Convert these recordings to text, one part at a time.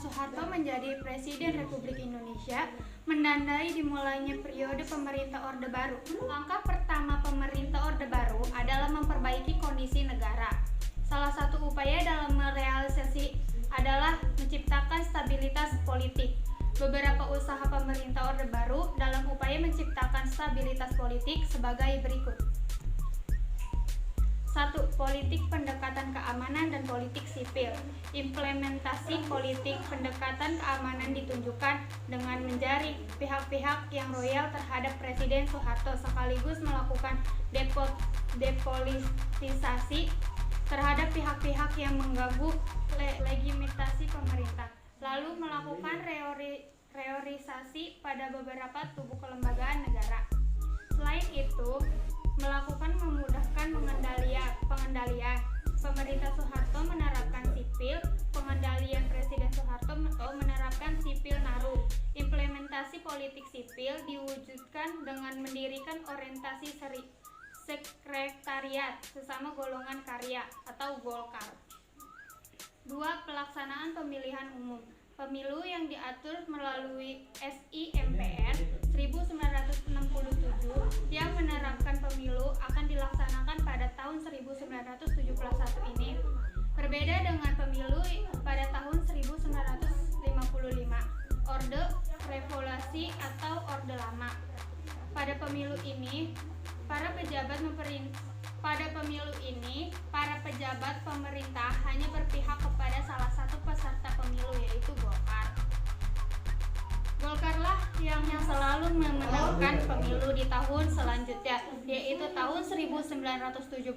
Soeharto menjadi Presiden Republik Indonesia menandai dimulainya periode pemerintah Orde Baru. Langkah pertama pemerintah Orde Baru adalah memperbaiki kondisi negara. Salah satu upaya dalam merealisasi adalah menciptakan stabilitas politik. Beberapa usaha pemerintah Orde Baru dalam upaya menciptakan stabilitas politik sebagai berikut. 1. Politik pendekatan keamanan dan politik sipil. Implementasi politik pendekatan keamanan ditunjukkan dengan menjaring pihak-pihak yang loyal terhadap Presiden Soeharto sekaligus melakukan depolitisasi terhadap pihak-pihak yang mengganggu legitimasi pemerintah. Lalu melakukan reorganisasi pada beberapa tubuh kelembagaan negara. Selain itu, melakukan memudahkan pengendalian. Pemerintah Soeharto menerapkan sipil, pengendalian Presiden Soeharto menerapkan sipil naru. Implementasi politik sipil diwujudkan dengan mendirikan orientasi sekretariat sesama golongan karya atau Golkar. 2. Pelaksanaan pemilihan umum. Pemilu yang diatur melalui SI MPR 1967 yang menerapkan pemilu akan dilaksanakan pada tahun 1971 ini. Berbeda dengan pemilu pada tahun 1955, Orde Revolusi atau Orde Lama. Pada pemilu ini, para pejabat pemerintah hanya berpihak kepada salah satu peserta pemilu, yaitu Golkar. Golkarlah yang selalu memenangkan pemilu di tahun selanjutnya, yaitu tahun 1977,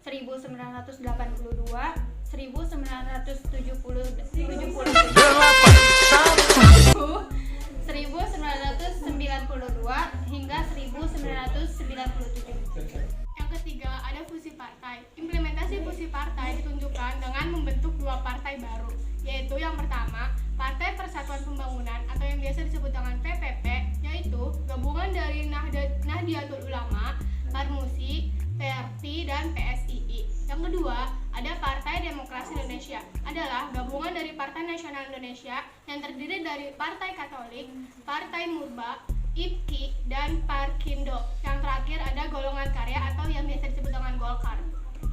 1982, 1992 hingga 1997. Yang ketiga, ada fusi partai. Implementasi fusi partai ditunjukkan dengan membentuk dua partai baru, yaitu yang pertama, Partai Persatuan Pembangunan atau yang biasa disebut dengan PPP, yaitu gabungan dari Nahdlatul Ulama, Parmusi, PRT, dan PSII. Yang kedua, ada Partai Demokrasi Indonesia, adalah gabungan dari Partai Nasional Indonesia yang terdiri dari Partai Katolik, Partai Murba, IPKI, dan Parkindo. Yang terakhir ada golongan karya atau yang biasa disebut dengan Golkar.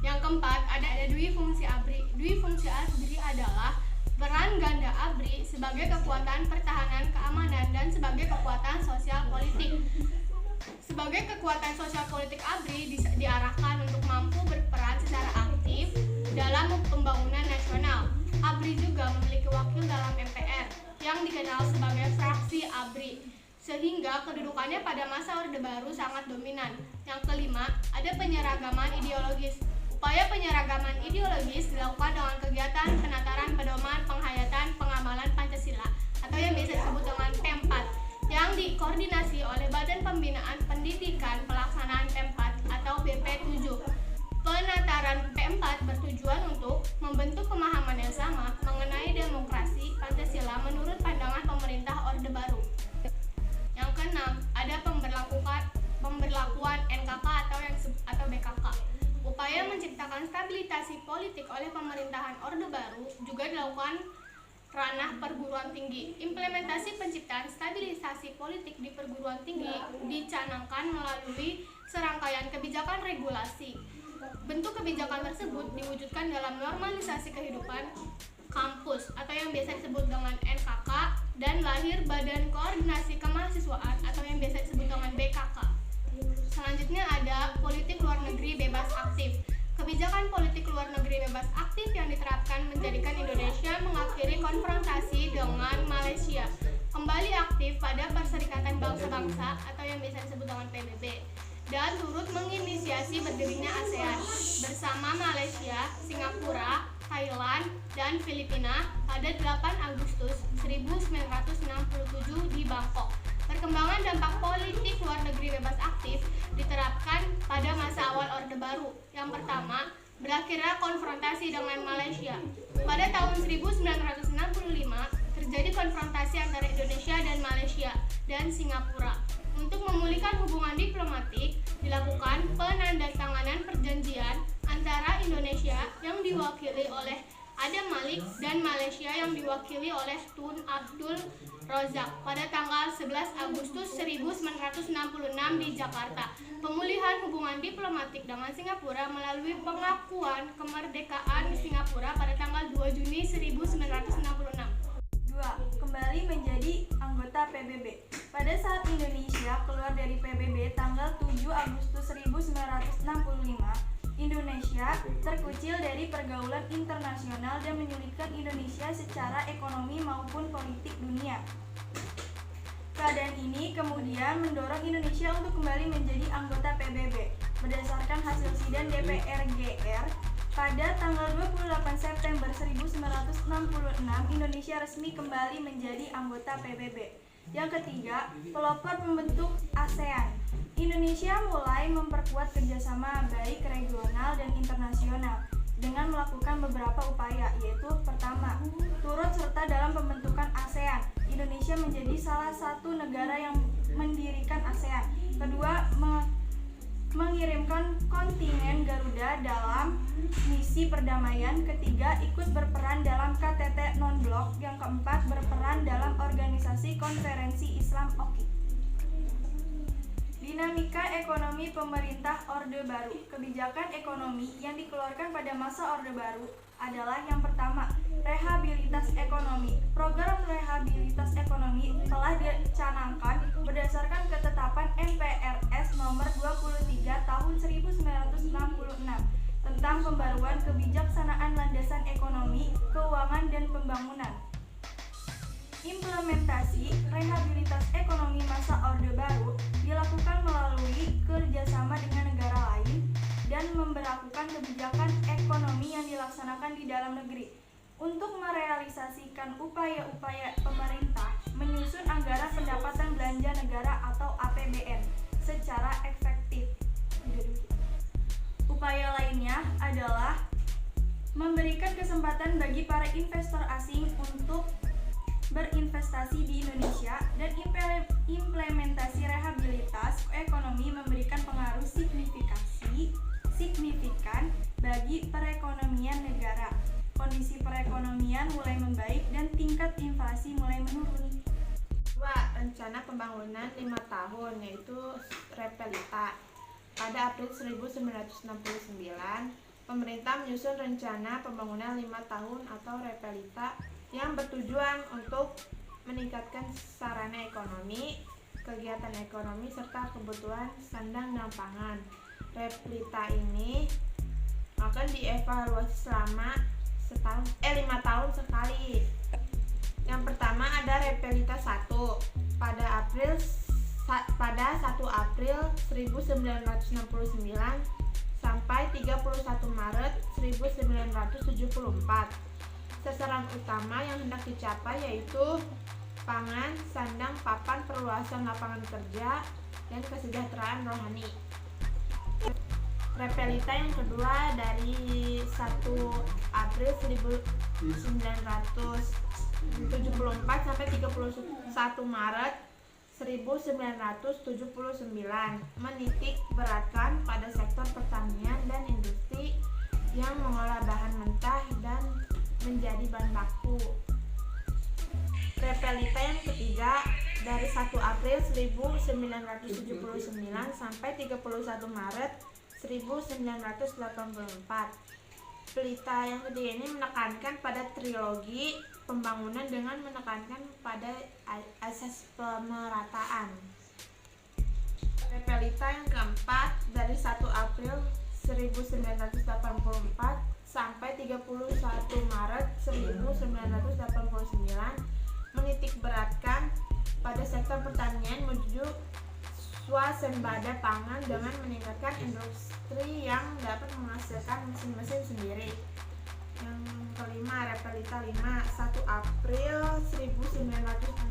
Yang keempat ada dwi fungsi ABRI. Dwi fungsi ABRI adalah peran ganda ABRI sebagai kekuatan pertahanan keamanan dan sebagai kekuatan sosial politik. Sebagai kekuatan sosial politik ABRI diarahkan untuk mampu berperan secara aktif dalam pembangunan nasional. ABRI juga memiliki wakil dalam MPR yang dikenal sebagai fraksi ABRI, sehingga kedudukannya pada masa Orde Baru sangat dominan. Yang kelima, ada penyeragaman ideologis. Upaya penyeragaman ideologis dilakukan dengan kegiatan penataran pedoman penghayatan pengamalan Pancasila atau yang biasa disebut dengan P4 yang dikoordinasi oleh Badan Pembinaan Pendidikan Pelaksanaan P4 atau BP7. Penataran P4 bertujuan untuk membentuk pemahaman yang sama mengenai demokrasi Pancasila menurut pandangan pemerintah Orde Baru. Yang keenam, ada pemberlakuan NKK atau BKK. Upaya menciptakan stabilisasi politik oleh pemerintahan Orde Baru juga dilakukan ranah perguruan tinggi. Implementasi penciptaan stabilisasi politik di perguruan tinggi dicanangkan melalui serangkaian kebijakan regulasi. Bentuk kebijakan tersebut diwujudkan dalam normalisasi kehidupan kampus atau yang biasa disebut dengan NKK dan lahir Badan Koordinasi Kemahasiswaan atau yang biasa disebut dengan BKK. Selanjutnya ada politik luar negeri bebas aktif. Kebijakan politik luar negeri bebas aktif yang diterapkan menjadikan Indonesia mengakhiri konfrontasi dengan Malaysia, kembali aktif pada Perserikatan Bangsa-Bangsa atau yang biasa disebut dengan PBB, dan turut menginisiasi berdirinya ASEAN bersama Malaysia, Singapura, Thailand, dan Filipina pada 8 Agustus 1967 di Bangkok. Perkembangan dampak politik luar negeri bebas aktif diterapkan pada masa awal Orde Baru. Yang pertama, berakhirnya konfrontasi dengan Malaysia. Pada tahun 1965 terjadi konfrontasi antara Indonesia dan Malaysia dan Singapura. Untuk memulihkan hubungan diplomatik, dilakukan penandatanganan perjanjian antara Indonesia yang diwakili oleh Adam Malik, dan Malaysia yang diwakili oleh Tun Abdul Razak pada tanggal 11 Agustus 1966 di Jakarta. Pemulihan hubungan diplomatik dengan Singapura melalui pengakuan kemerdekaan Singapura pada tanggal 2 Juni 1966. 2. Kembali menjadi anggota PBB. Pada saat Indonesia keluar dari PBB tanggal 7 Agustus 1965, Indonesia terkucil dari pergaulan internasional dan menyulitkan Indonesia secara ekonomi maupun politik dunia. Keadaan ini kemudian mendorong Indonesia untuk kembali menjadi anggota PBB. Berdasarkan hasil sidang DPR GR, pada tanggal 28 September 1966, Indonesia resmi kembali menjadi anggota PBB. Yang ketiga, pelopor pembentuk ASEAN. Indonesia mulai memperkuat kerjasama baik regional dan internasional dengan melakukan beberapa upaya, yaitu pertama, turut serta dalam pembentukan ASEAN. Indonesia menjadi salah satu negara yang mendirikan ASEAN. Kedua, mengirimkan kontingen Garuda dalam misi perdamaian. Ketiga, ikut berperan dalam KTT non-blok. Yang keempat, berperan dalam organisasi konferensi Islam OKI. Dinamika ekonomi pemerintah Orde Baru. Kebijakan ekonomi yang dikeluarkan pada masa Orde Baru adalah yang pertama, rehabilitas ekonomi. Program rehabilitas ekonomi telah dicanangkan berdasarkan ketetapan MPRS nomor 23 tahun 1966 tentang pembaruan kebijaksanaan landasan ekonomi, keuangan, dan pembangunan. Implementasi rehabilitas ekonomi masa Orde Baru dilakukan melalui kerjasama dengan negara lain dan memberlakukan kebijakan ekonomi yang dilaksanakan di dalam negeri. Untuk merealisasikan upaya-upaya pemerintah menyusun anggaran pendapatan belanja negara atau APBN secara efektif. Upaya lainnya adalah memberikan kesempatan bagi para investor asing untuk berinvestasi di Indonesia, dan implementasi rehabilitas ekonomi memberikan pengaruh signifikan bagi perekonomian negara. Kondisi perekonomian mulai membaik dan tingkat inflasi mulai menurun. 2. Rencana pembangunan 5 tahun, yaitu Repelita. Pada April 1969, pemerintah menyusun rencana pembangunan 5 tahun atau Repelita yang bertujuan untuk meningkatkan sarana ekonomi, kegiatan ekonomi, serta kebutuhan sandang dan pangan. Repelita ini akan dievaluasi selama 5 tahun sekali. Yang pertama ada Repelita 1 pada 1 April 1969 sampai 31 Maret 1974. Sasaran utama yang hendak dicapai yaitu pangan, sandang, papan, perluasan lapangan kerja, dan kesejahteraan rohani. Repelita yang kedua dari 1 April 1974 sampai 31 Maret 1979 menitik beratkan pada sektor pertanian dan industri yang mengolah bahan mentah dan menjadi bahan baku. Repelita yang ketiga dari 1 April 1979 sampai 31 Maret 1984. Pelita yang ketiga ini menekankan pada trilogi pembangunan dengan menekankan pada asas pemerataan. Repelita yang keempat dari 1 April 1984 sampai 31 Maret 1989 menitik beratkan pada sektor pertanian menuju swasembada pangan dengan meningkatkan industri yang dapat menghasilkan mesin-mesin sendiri. Yang kelima, Repelita 5 1 April 1989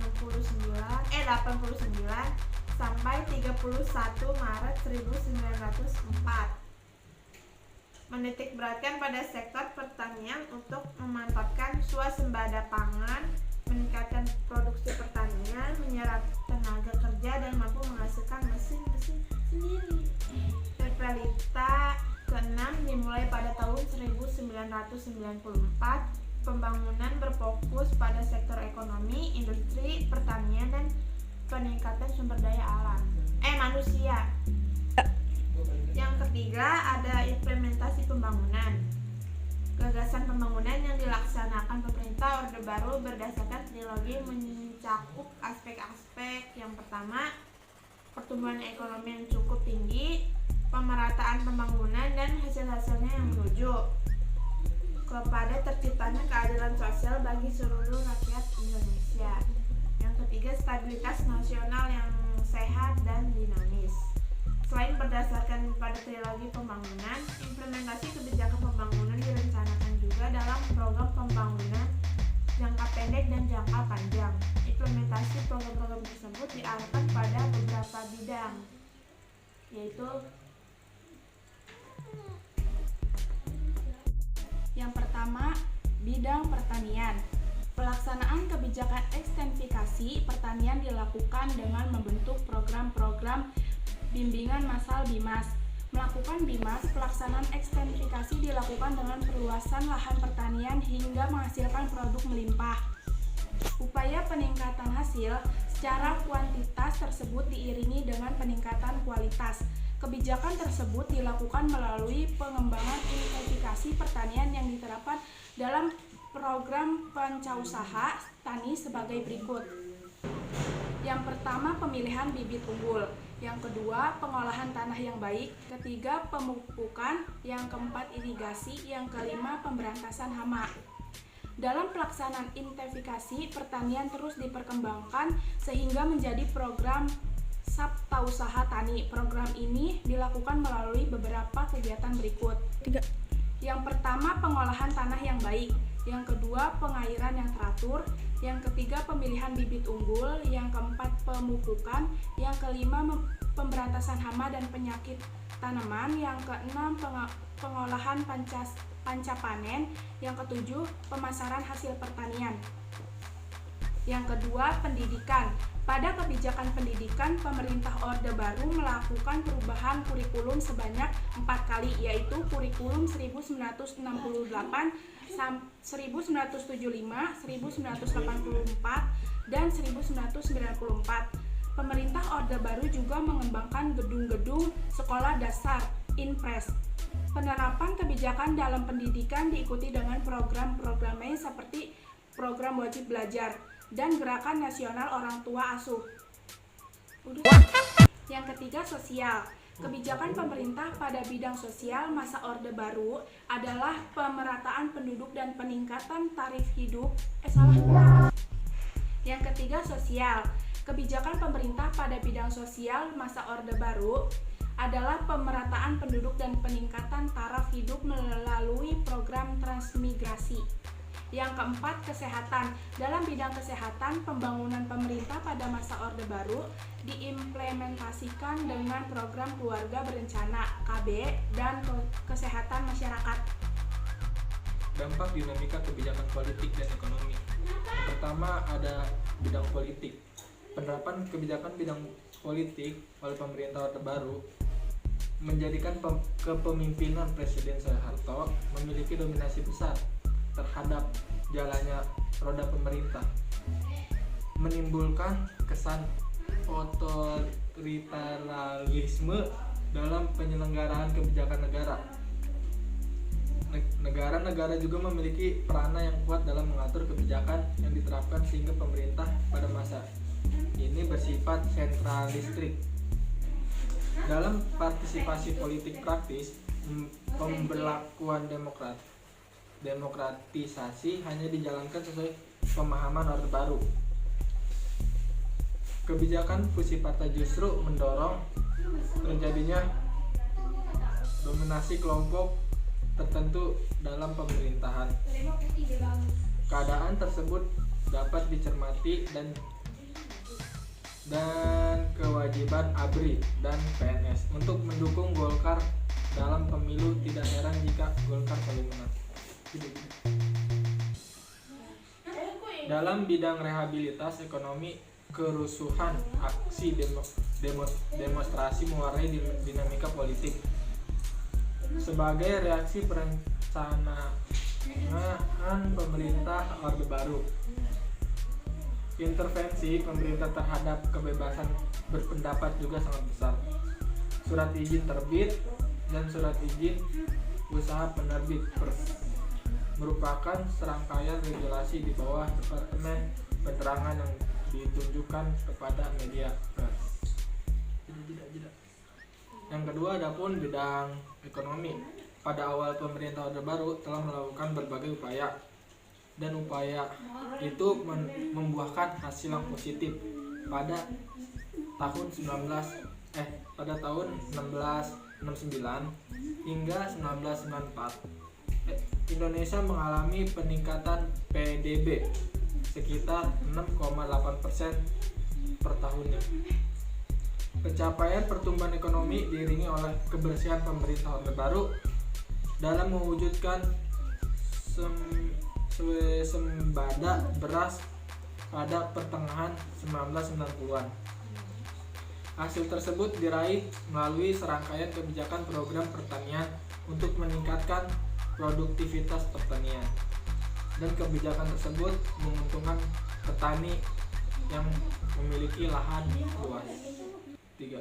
sampai 31 Maret 1904 menitik beratkan pada sektor pertanian untuk memantapkan swasembada pangan, meningkatkan produksi pertanian, menyerap tenaga kerja, dan mampu menghasilkan mesin-mesin sendiri. Repelita ke-6 keenam dimulai pada tahun 1994. Pembangunan berfokus pada sektor ekonomi, industri, pertanian, dan peningkatan sumber daya manusia. Yang ketiga ada implementasi pembangunan. Gagasan pembangunan yang dilaksanakan pemerintah Orde Baru berdasarkan trilogi mencakup aspek-aspek. Yang pertama, pertumbuhan ekonomi yang cukup tinggi, pemerataan pembangunan, dan hasil-hasilnya yang menuju kepada terciptanya keadilan sosial bagi seluruh rakyat Indonesia. Yang ketiga, stabilitas nasional yang sehat dan dinamis. Selain berdasarkan pada trilogi pembangunan, implementasi kebijakan pembangunan direncanakan juga dalam program pembangunan jangka pendek dan jangka panjang. Implementasi program-program tersebut diarahkan pada beberapa bidang, yaitu yang pertama, bidang pertanian. Pelaksanaan kebijakan ekstensifikasi pertanian dilakukan dengan membentuk program-program bimbingan massal BIMAS. Melakukan BIMAS, pelaksanaan ekstensifikasi dilakukan dengan perluasan lahan pertanian hingga menghasilkan produk melimpah. Upaya peningkatan hasil secara kuantitas tersebut diiringi dengan peningkatan kualitas. Kebijakan tersebut dilakukan melalui pengembangan intensifikasi pertanian yang diterapkan dalam program Pancausaha Tani sebagai berikut. Yang pertama, pemilihan bibit unggul. Yang kedua, pengolahan tanah yang baik. Ketiga, pemupukan. Yang keempat, irigasi. Yang kelima, pemberantasan hama. Dalam pelaksanaan intensifikasi, pertanian terus diperkembangkan sehingga menjadi program Sabtausaha Tani. Program ini dilakukan melalui beberapa kegiatan berikut. Yang pertama, pengolahan tanah yang baik. Yang kedua, pengairan yang teratur. Yang ketiga, pemilihan bibit unggul. Yang keempat, pemupukan. Yang kelima, pemberantasan hama dan penyakit tanaman. Yang keenam, pengolahan panca panen. Yang ketujuh, pemasaran hasil pertanian. Yang kedua, pendidikan. Pada kebijakan pendidikan, pemerintah Orde Baru melakukan perubahan kurikulum sebanyak 4 kali, yaitu kurikulum 1968, 1975, 1984, dan 1994. Pemerintah Orde Baru juga mengembangkan gedung-gedung sekolah dasar (Inpres). Penerapan kebijakan dalam pendidikan diikuti dengan program-program lain seperti program wajib belajar dan gerakan nasional orang tua asuh. Yang ketiga, sosial. Kebijakan pemerintah pada bidang sosial masa Orde Baru adalah pemerataan penduduk dan peningkatan tarif hidup. Yang ketiga, sosial. Kebijakan pemerintah pada bidang sosial masa Orde Baru adalah pemerataan penduduk dan peningkatan taraf hidup melalui program transmigrasi. Yang keempat, kesehatan. Dalam bidang kesehatan, pembangunan pemerintah pada masa Orde Baru diimplementasikan dengan program keluarga berencana (KB) dan kesehatan masyarakat. Dampak dinamika kebijakan politik dan ekonomi. Yang pertama ada bidang politik. Penerapan kebijakan bidang politik oleh pemerintah Orde Baru menjadikan kepemimpinan Presiden Soeharto memiliki dominasi besar terhadap jalannya roda pemerintah, menimbulkan kesan otoritarisme dalam penyelenggaraan kebijakan negara. Negara-negara juga memiliki peranan yang kuat dalam mengatur kebijakan yang diterapkan sehingga pemerintah pada masa ini bersifat sentralistik. Dalam partisipasi politik praktis, pemberlakuan demokratisasi hanya dijalankan sesuai pemahaman Orde Baru. Kebijakan fusi partai justru mendorong terjadinya dominasi kelompok tertentu dalam pemerintahan. Keadaan tersebut dapat dicermati dan kewajiban ABRI dan PNS untuk mendukung Golkar dalam pemilu. Tidak heran jika Golkar selalu menang. Dalam bidang rehabilitas ekonomi, kerusuhan, aksi demonstrasi mewarnai dinamika politik. sebagai reaksi perencanaan pemerintah Orde Baru. Intervensi pemerintah terhadap kebebasan berpendapat juga sangat besar. Surat izin terbit dan surat izin usaha penerbit merupakan serangkaian regulasi di bawah Departemen Penerangan yang ditunjukkan kepada media pers. Yang kedua adapun bidang ekonomi. Pada awal pemerintah Orde Baru telah melakukan berbagai upaya, dan upaya itu membuahkan hasil yang positif. Pada tahun 1669 hingga 1994 Indonesia mengalami peningkatan PDB sekitar 6,8% per tahunnya. Pencapaian pertumbuhan ekonomi diiringi oleh kebersihan pemerintah Orde Baru dalam mewujudkan swasembada beras pada pertengahan 1990-an. Hasil tersebut diraih melalui serangkaian kebijakan program pertanian untuk meningkatkan produktivitas pertanian, dan kebijakan tersebut menguntungkan petani yang memiliki lahan luas. 3.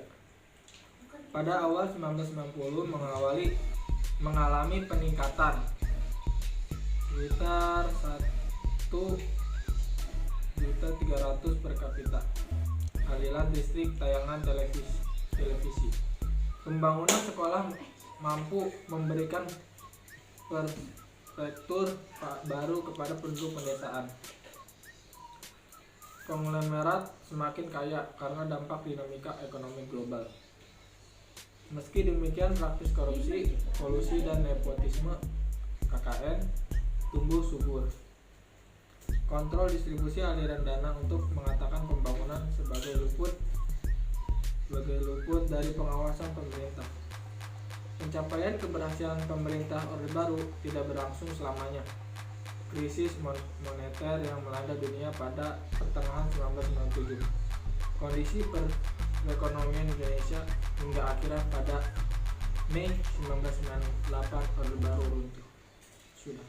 Pada awal 1990 mengalami peningkatan sekitar 1.300.000 per kapita aliran listrik tayangan televisi. Pembangunan sekolah mampu memberikan perspektif baru kepada penduduk pedesaan. Konglomerat semakin kaya karena dampak dinamika ekonomi global. Meski demikian, praktis korupsi, kolusi, dan nepotisme KKN tumbuh subur. Kontrol distribusi aliran dana untuk mengatakan pembangunan sebagai luput dari pengawasan pemerintah. Pencapaian keberhasilan pemerintah Orde Baru tidak berlangsung selamanya. Krisis moneter yang melanda dunia pada pertengahan 1997, kondisi perekonomian Indonesia hingga akhirnya pada Mei 1998 Orde Baru runtuh. Sudah.